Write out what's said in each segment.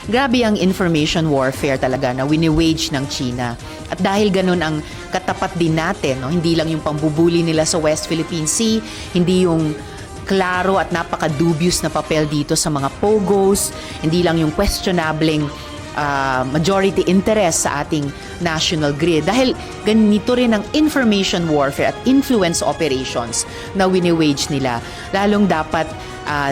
grabe ang information warfare talaga na wini-wage ng China. At dahil ganun ang katapat din natin, no? Hindi lang yung pambubuli nila sa West Philippine Sea, hindi yung klaro at napaka-dubious na papel dito sa mga POGOs, hindi lang yung questionableng majority interest sa ating national grid. Dahil ganito rin ang information warfare at influence operations na wini-wage nila. Lalong dapat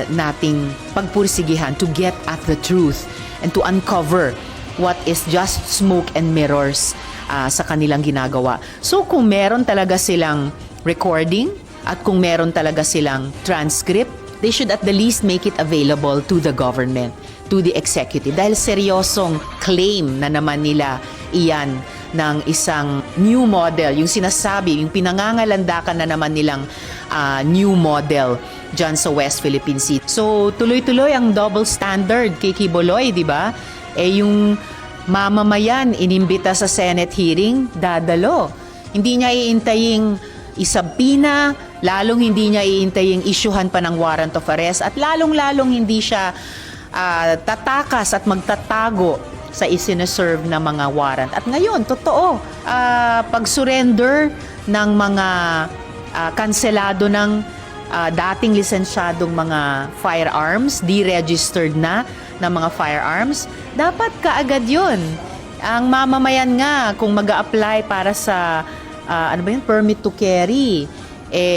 nating pagpursigihan to get at the truth and to uncover what is just smoke and mirrors sa kanilang ginagawa. So kung meron talaga silang recording at kung meron talaga silang transcript, they should at the least make it available to the government, to the executive. Dahil seryosong claim na naman nila iyan ng isang new model, yung sinasabi, yung pinangangalandakan na naman nilang new model dyan sa West Philippine Sea. So tuloy-tuloy ang double standard kay Quiboloy, di ba? Yung mamamayan, inimbita sa Senate hearing, dadalo. Hindi niya iintaying isabina, lalong hindi niya iintaying isyuhan pa ng warrant of arrest, at lalong-lalong hindi siya tatakas at magtatago sa isineserve na mga warrant. At ngayon, totoo, pag-surrender ng mga kanselado ng dating lisensyadong mga firearms, deregistered na ng mga firearms, dapat kaagad yun. Ang mamamayan nga, kung mag-a-apply para sa permit to carry,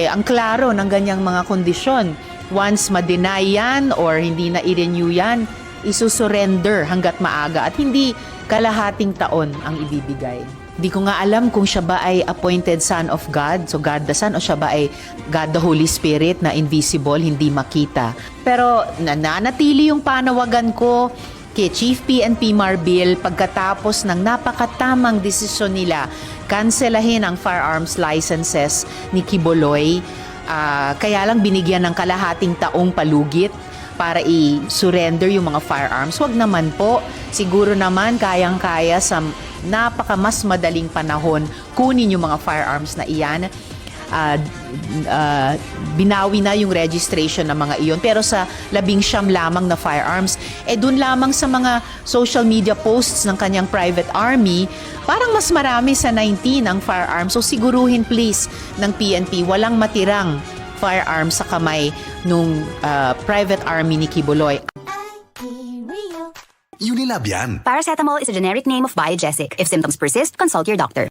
ang klaro ng ganyang mga kondisyon. Once ma-deny yan or hindi na i-renew yan, isusurrender hanggat maaga at hindi kalahating taon ang ibibigay. Di ko nga alam kung siya ba ay appointed son of God, so God the Son, o siya ba ay God the Holy Spirit na invisible, hindi makita. Pero nananatili yung panawagan ko kay Chief PNP Marbil pagkatapos ng napakatamang desisyon nila kanselahin ang firearms licenses ni Quiboloy. Kaya lang binigyan ng kalahating taong palugit para i-surrender yung mga firearms. Wag naman po. Siguro naman kayang-kaya sa mas madaling panahon kunin yung mga firearms na iyan. Binawi na yung registration ng mga iyon. Pero sa 19 lamang na firearms, dun lamang sa mga social media posts ng kanyang private army, parang mas marami sa 19 ang firearms. So siguruhin please ng PNP, walang matirang firearms sa kamay nung private army ni Quiboloy. Unilab yan. Paracetamol is a generic name of Biogesic. If symptoms persist, consult your doctor.